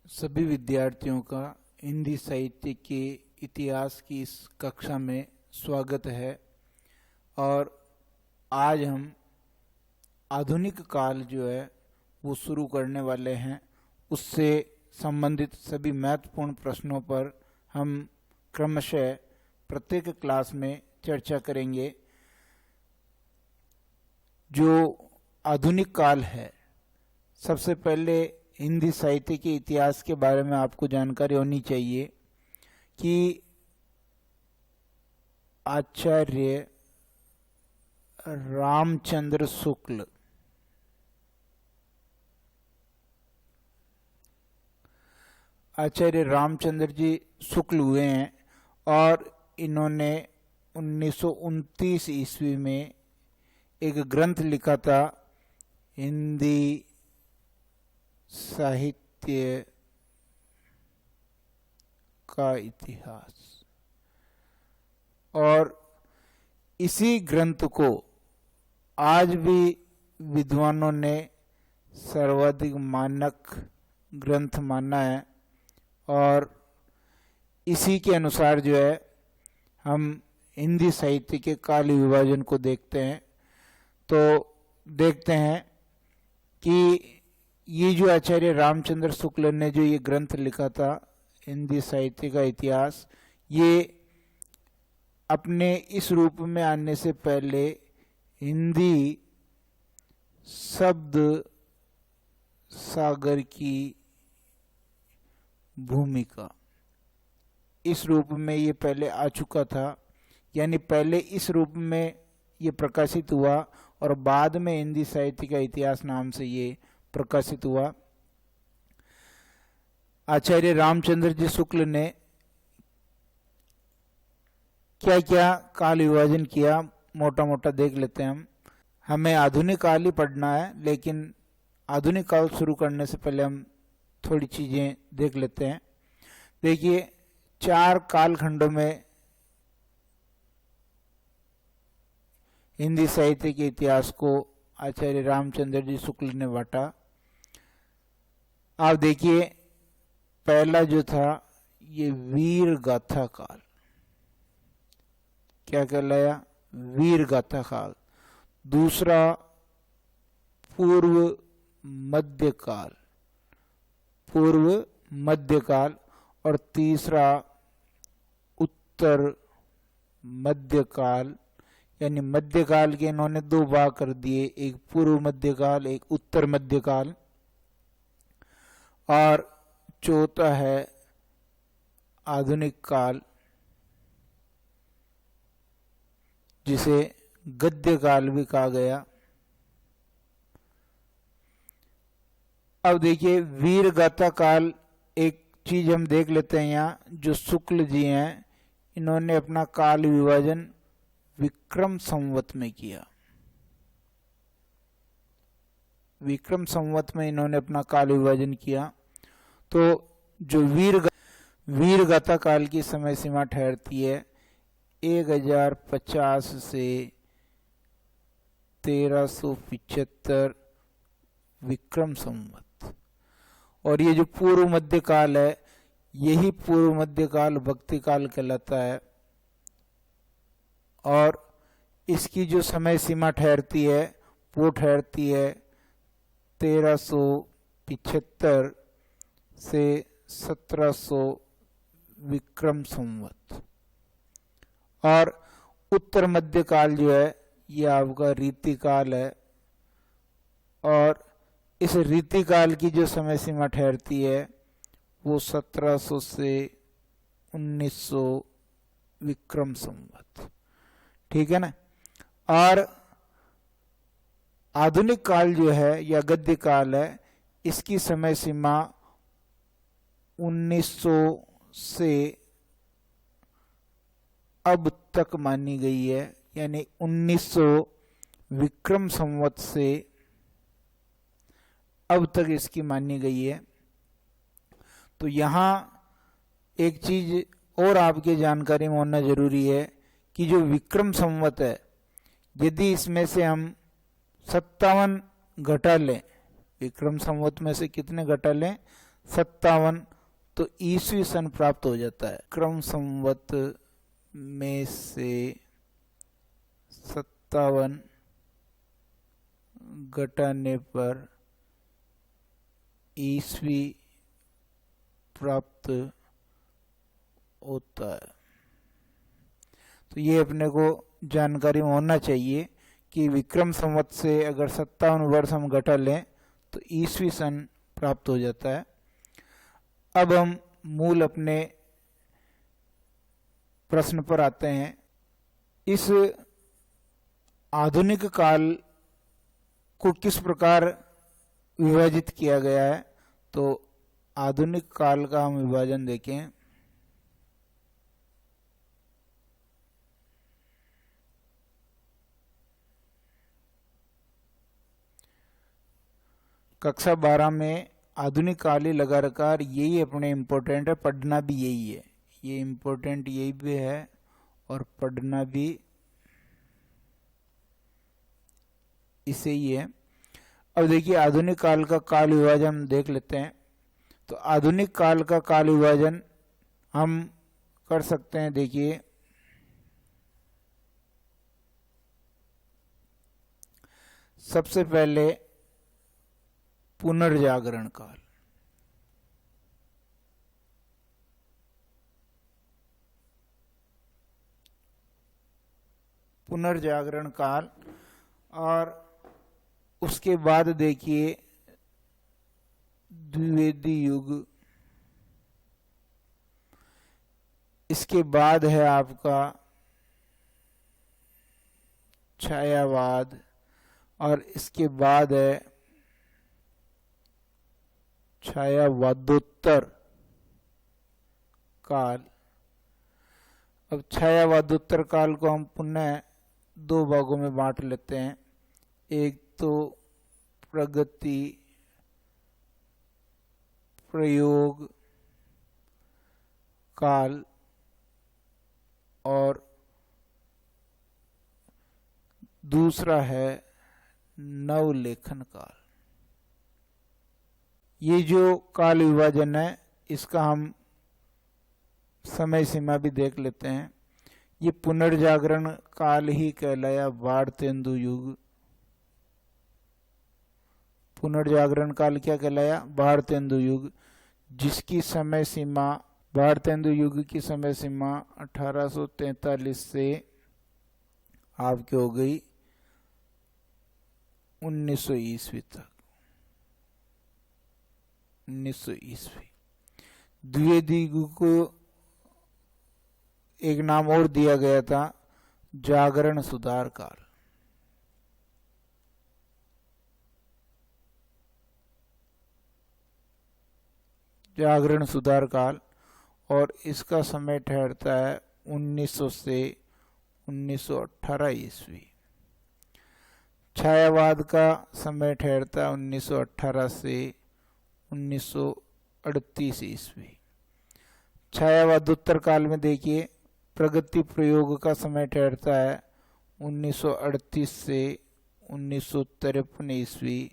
सभी विद्यार्थियों का हिंदी साहित्य के इतिहास की इस कक्षा में स्वागत है। और आज हम आधुनिक काल जो है वो शुरू करने वाले हैं। उससे संबंधित सभी महत्वपूर्ण प्रश्नों पर हम क्रमशः प्रत्येक क्लास में चर्चा करेंगे। जो आधुनिक काल है, सबसे पहले हिंदी साहित्य के इतिहास के बारे में आपको जानकारी होनी चाहिए कि आचार्य रामचंद्र शुक्ल जी शुक्ल हुए हैं और इन्होंने 1929 ईस्वी में एक ग्रंथ लिखा था, हिंदी साहित्य का इतिहास। और इसी ग्रंथ को आज भी विद्वानों ने सर्वाधिक मानक ग्रंथ माना है। और इसी के अनुसार जो है हम हिंदी साहित्य के काल विभाजन को देखते हैं। तो देखते हैं कि ये जो आचार्य रामचंद्र शुक्ल ने जो ये ग्रंथ लिखा था, हिंदी साहित्य का इतिहास, ये अपने इस रूप में आने से पहले हिंदी शब्द सागर की भूमिका, इस रूप में ये पहले आ चुका था। यानी पहले इस रूप में ये प्रकाशित हुआ और बाद में हिंदी साहित्य का इतिहास नाम से ये प्रकाशित हुआ। आचार्य रामचंद्र जी शुक्ल ने क्या क्या काल विभाजन किया, मोटा मोटा देख लेते हैं हम। हमें आधुनिक काल ही पढ़ना है, लेकिन आधुनिक काल शुरू करने से पहले हम थोड़ी चीजें देख लेते हैं। देखिए, 4 कालखंडों में हिंदी साहित्य के इतिहास को आचार्य रामचंद्र जी शुक्ल ने बांटा। आप देखिए, पहला जो था ये वीर गाथा काल, क्या कहलाया? वीर गाथा काल। दूसरा पूर्व मध्यकाल, और तीसरा उत्तर मध्यकाल। यानी मध्यकाल के इन्होंने 2 भाग कर दिए, एक पूर्व मध्यकाल, एक उत्तर मध्यकाल। और चौथा है आधुनिक काल, जिसे गद्य काल भी कहा गया। अब देखिए, वीर गाथा काल, एक चीज हम देख लेते हैं यहाँ। जो शुक्ल जी हैं, इन्होंने अपना काल विभाजन विक्रम संवत में किया। विक्रम संवत में इन्होंने अपना काल विभाजन किया। तो जो वीर गाथा काल की समय सीमा ठहरती है 1050 से 1375 विक्रम संवत। और ये जो पूर्व मध्य काल है, यही पूर्व मध्य काल भक्ति काल कहलाता है। और इसकी जो समय सीमा ठहरती है, वो ठहरती है 1375 से 1700 विक्रम संवत। और उत्तर मध्य काल जो है, ये आपका रीति काल है। और इस रीति काल की जो समय सीमा ठहरती है, वो 1700 से 1900 विक्रम संवत। ठीक है ना। और आधुनिक काल जो है या गद्य काल है, इसकी समय सीमा 1900 से अब तक मानी गई है। यानी 1900 विक्रम संवत से अब तक इसकी मानी गई है। तो यहाँ एक चीज और आपके जानकारी में होना जरूरी है कि जो विक्रम संवत है, यदि इसमें से हम 57 घटा लें, विक्रम संवत में से कितने घटा लें? 57 तो ईस्वी सन प्राप्त हो जाता है। क्रम संवत में से 57 घटाने पर ईस्वी प्राप्त होता है। तो ये अपने को जानकारी में होना चाहिए कि विक्रम संवत से अगर 57 वर्ष हम घटा लें तो ईस्वी सन प्राप्त हो जाता है। अब हम मूल अपने प्रश्न पर आते हैं। इस आधुनिक काल को किस प्रकार विभाजित किया गया है? तो आधुनिक काल का हम विभाजन देखें। कक्षा 12 में आधुनिक काल ही लगा रखा है, यही अपने इम्पोर्टेंट है, पढ़ना भी यही है। ये इम्पोर्टेंट यही भी है और पढ़ना भी इसे ही है। अब देखिए आधुनिक काल का काल विभाजन देख लेते हैं। तो आधुनिक काल का काल विभाजन हम कर सकते हैं। देखिए सबसे पहले पुनर्जागरण काल। पुनर्जागरण काल और उसके बाद देखिए द्विवेदी युग। इसके बाद है आपका छायावाद और इसके बाद है छायावादोत्तर काल। अब छायावादोत्तर काल को हम पुनः दो भागों में बांट लेते हैं। एक तो प्रगति प्रयोग काल और दूसरा है नवलेखन काल। ये जो काल विभाजन है इसका हम समय सीमा भी देख लेते हैं। ये पुनर्जागरण काल ही कहलाया भारतेंदु युग। पुनर्जागरण काल क्या कहलाया? भारतेंदु युग, जिसकी समय सीमा भारतेंदु युग की समय सीमा 1843 से आपकी हो गई 1900 ईस्वी तक। 1900 ईस्वी। द्विवेदी युग को एक नाम और दिया गया था, जागरण सुधार काल। जागरण सुधार काल और इसका समय ठहरता है 1900 से 1918 ईस्वी। छायावाद का समय ठहरता है 1918 से 1938 ईस्वी। छायावादोत्तर काल में देखिए प्रगति प्रयोग का समय ठहरता है 1938 से 1953 ईस्वी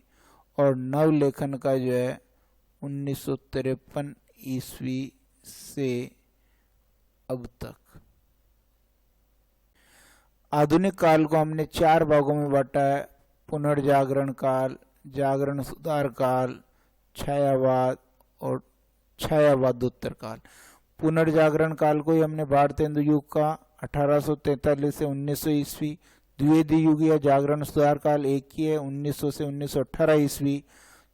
और नवलेखन का जो है 1953 ईस्वी से अब तक। आधुनिक काल को हमने 4 भागों में बांटा है। पुनर्जागरण काल, जागरण सुधार काल, छायावाद और छायावादोत्तर काल। पुनर्जागरण काल को ही हमने भारतेंदु युग का 1843 से 1900 ईस्वी। द्विवेदी युग या जागरण सुधार काल एक ही है, 1900 से 1918 ईस्वी।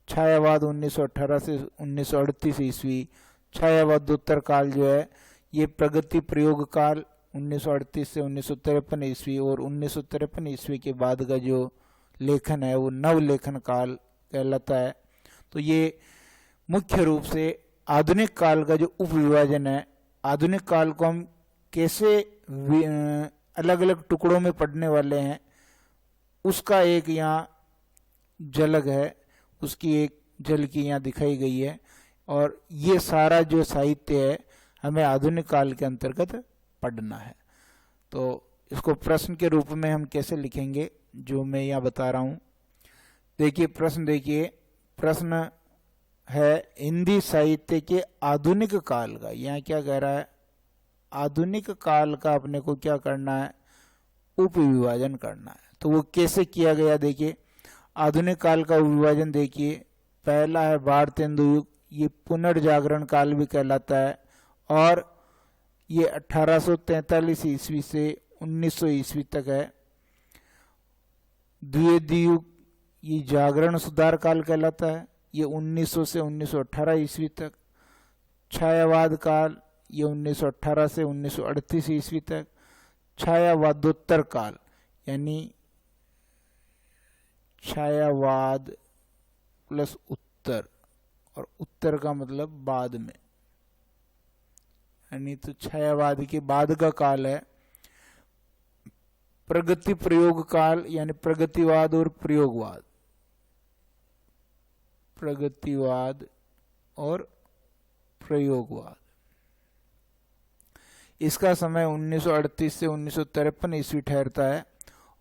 छायावाद 1918 से 1938 ईस्वी। छायावादोत्तर काल जो है ये प्रगति प्रयोग काल 1938 से 1953 ईस्वी और 1953 ईस्वी के बाद का जो लेखन है वो नवलेखन काल कहलाता है। तो ये मुख्य रूप से आधुनिक काल का जो उपविभाजन है। आधुनिक काल को हम कैसे अलग अलग टुकड़ों में पढ़ने वाले हैं उसका एक यहाँ झलक है, उसकी एक झलकी यहाँ दिखाई गई है। और ये सारा जो साहित्य है हमें आधुनिक काल के अंतर्गत पढ़ना है। तो इसको प्रश्न के रूप में हम कैसे लिखेंगे जो मैं यहाँ बता रहा हूँ। देखिए प्रश्न, देखिए प्रश्न है हिंदी साहित्य के आधुनिक काल का। यहाँ क्या कह रहा है, आधुनिक काल का अपने को क्या करना है, उपविभाजन करना है। तो वो कैसे किया गया देखिए, आधुनिक काल का उपविभाजन देखिए, पहला है भारतेंदु युग, ये पुनर्जागरण काल भी कहलाता है और ये 1843 ईस्वी से 1900 ईस्वी तक है। द्विवेदी युग ये जागरण सुधार काल कहलाता है, ये 1900 से 1918 ईस्वी तक। छायावाद काल ये 1918 से 1938 ईस्वी तक। छायावादोत्तर काल यानी छायावाद प्लस उत्तर, और उत्तर का मतलब बाद में, यानी तो छायावाद के बाद का काल है। प्रगति प्रयोग काल यानी प्रगतिवाद और प्रयोगवाद, प्रगतिवाद और प्रयोगवाद। इसका समय 1938 से 1953 ईस्वी ठहरता है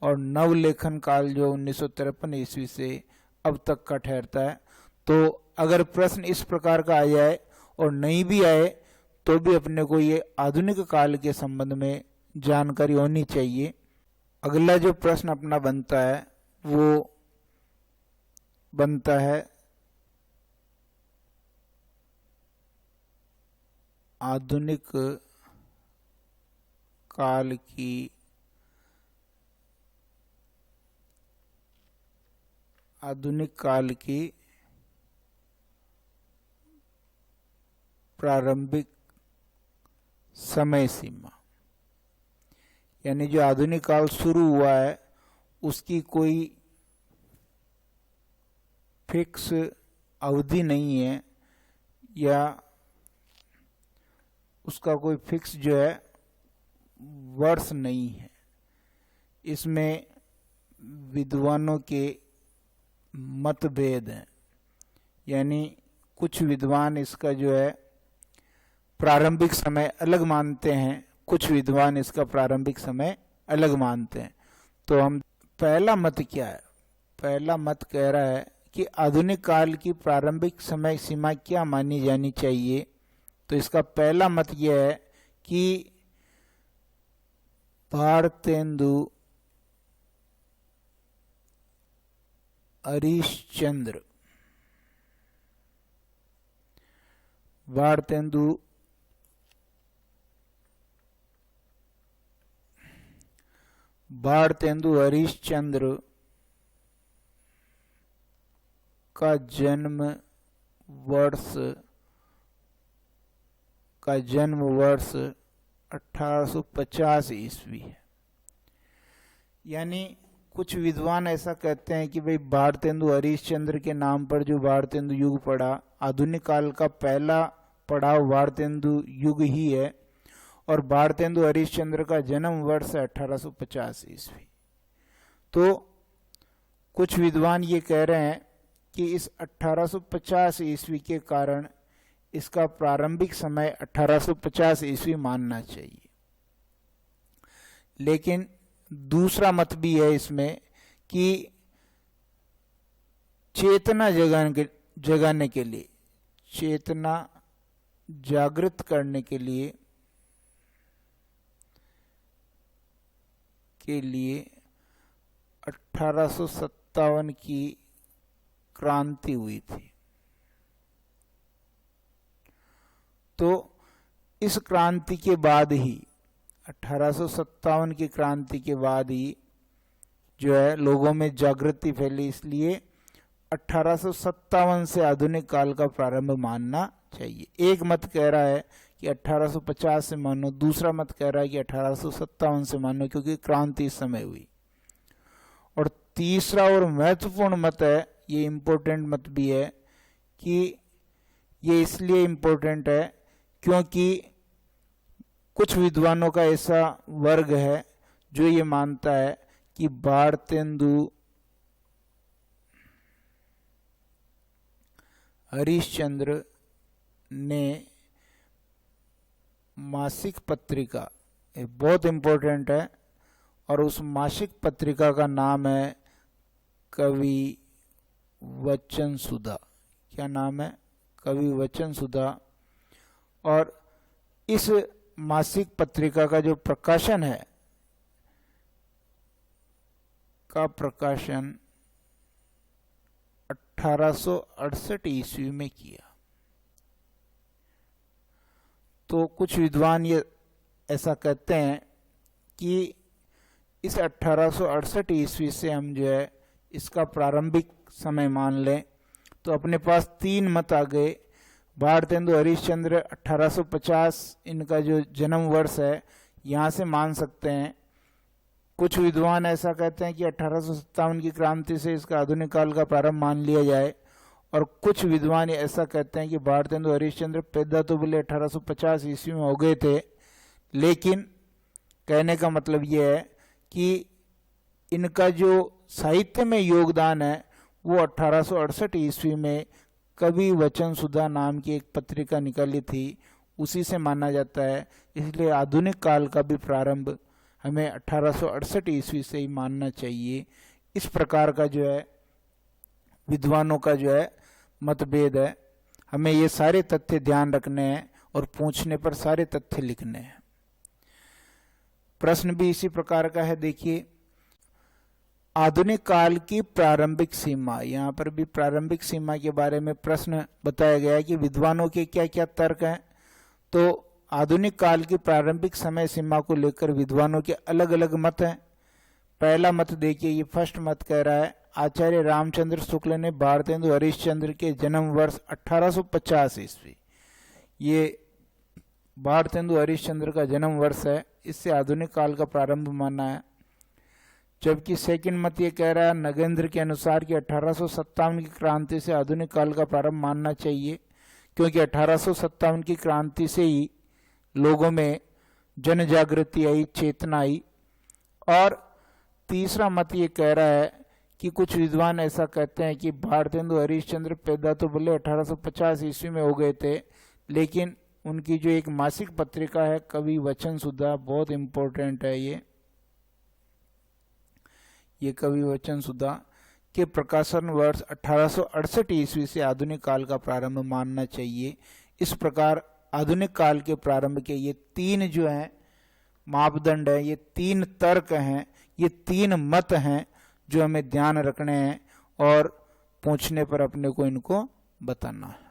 और नवलेखन काल जो 1953 ईस्वी से अब तक का ठहरता है। तो अगर प्रश्न इस प्रकार का आ जाए और नहीं भी आए तो भी अपने को ये आधुनिक काल के संबंध में जानकारी होनी चाहिए। अगला जो प्रश्न अपना बनता है वो बनता है आधुनिक काल की प्रारंभिक समय सीमा, यानी जो आधुनिक काल शुरू हुआ है उसकी कोई फिक्स अवधि नहीं है या उसका कोई फिक्स जो है वर्ष नहीं है। इसमें विद्वानों के मतभेद हैं, यानी कुछ विद्वान इसका जो है प्रारंभिक समय अलग मानते हैं, कुछ विद्वान इसका प्रारंभिक समय अलग मानते हैं। तो हम पहला मत क्या है, पहला मत कह रहा है कि आधुनिक काल की प्रारंभिक समय सीमा क्या मानी जानी चाहिए। तो इसका पहला मत यह है कि भारतेंदु हरिश्चंद्र, भारतेंदु हरिश्चंद्र का जन्म वर्ष 1850 ईस्वी है। यानी कुछ विद्वान ऐसा कहते हैं कि भाई भारतेंदु हरिश्चंद्र के नाम पर जो भारतेंदु युग पड़ा, आधुनिक काल का पहला पड़ाव भारतेंदु युग ही है और भारतेंदु हरिश्चंद्र का जन्म वर्ष है 1850 ईस्वी। तो कुछ विद्वान ये कह रहे हैं कि इस 1850 ईस्वी के कारण इसका प्रारंभिक समय 1850 ईस्वी मानना चाहिए। लेकिन दूसरा मत भी है इसमें कि चेतना जगाने के लिए, चेतना जागृत करने के लिए 1857 की क्रांति हुई थी। तो इस क्रांति के बाद ही 1857 की क्रांति के बाद ही जो है लोगों में जागृति फैली, इसलिए 1857 से आधुनिक काल का प्रारंभ मानना चाहिए। एक मत कह रहा है कि 1850 से मानो, दूसरा मत कह रहा है कि 1857 से मानो क्योंकि क्रांति इस समय हुई। और तीसरा और महत्वपूर्ण मत है, ये इम्पोर्टेंट मत भी है कि ये इसलिए इम्पोर्टेंट है क्योंकि कुछ विद्वानों का ऐसा वर्ग है जो ये मानता है कि भारतेंदु हरिश्चंद्र ने मासिक पत्रिका, ये बहुत इम्पोर्टेंट है, और उस मासिक पत्रिका का नाम है कवि वचन सुधा। क्या नाम है? कवि वचन सुधा। और इस मासिक पत्रिका का जो प्रकाशन है का प्रकाशन 1868 ईस्वी में किया। तो कुछ विद्वान ये ऐसा कहते हैं कि इस 1868 ईस्वी से हम जो है इसका प्रारंभिक समय मान लें तो अपने पास 3 मत आ गए। भारतेंदु हरिश्चंद्र 1850 इनका जो जन्म वर्ष है यहाँ से मान सकते हैं। कुछ विद्वान ऐसा कहते हैं कि 1857 की क्रांति से इसका आधुनिक काल का प्रारंभ मान लिया जाए। और कुछ विद्वान ऐसा कहते हैं कि भारतेंदु हरिश्चंद्र पैदा तो बोले 1850 ईस्वी में हो गए थे, लेकिन कहने का मतलब ये है कि इनका जो साहित्य में योगदान है वो 1868 ईस्वी में कवि वचन सुधा नाम की एक पत्रिका निकाली थी, उसी से माना जाता है। इसलिए आधुनिक काल का भी प्रारंभ हमें 1868 ईस्वी से ही मानना चाहिए। इस प्रकार का जो है विद्वानों का जो है मतभेद है। हमें ये सारे तथ्य ध्यान रखने हैं और पूछने पर सारे तथ्य लिखने हैं। प्रश्न भी इसी प्रकार का है। देखिए, आधुनिक काल की प्रारंभिक सीमा, यहाँ पर भी प्रारंभिक सीमा के बारे में प्रश्न बताया गया है कि विद्वानों के क्या क्या तर्क हैं। तो आधुनिक काल की प्रारंभिक समय सीमा को लेकर विद्वानों के अलग अलग मत हैं। पहला मत देखिए, ये फर्स्ट मत कह रहा है, आचार्य रामचंद्र शुक्ल ने भारतेंदु हरिश्चंद्र के जन्म वर्ष 1850 ईस्वी, ये भारतेंदु हरिश्चंद्र का जन्म वर्ष है, इससे आधुनिक काल का प्रारंभ माना है। जबकि सेकंड मत ये कह रहा है नगेंद्र के अनुसार कि 1857 की क्रांति से आधुनिक काल का प्रारंभ मानना चाहिए, क्योंकि 1857 की क्रांति से ही लोगों में जन जागृति आई, चेतना आई। और तीसरा मत ये कह रहा है कि कुछ विद्वान ऐसा कहते हैं कि भारतेंदु हरिश्चंद्र पैदा तो बोले 1850 ईस्वी में हो गए थे, लेकिन उनकी जो एक मासिक पत्रिका है कवि वचन सुधा, बहुत इंपॉर्टेंट है ये कवि वचन सुधा के प्रकाशन वर्ष 1868 ईस्वी से आधुनिक काल का प्रारंभ मानना चाहिए। इस प्रकार आधुनिक काल के प्रारंभ के ये 3 जो हैं मापदंड है, ये 3 तर्क हैं, ये 3 मत हैं जो हमें ध्यान रखने हैं और पूछने पर अपने को इनको बताना है।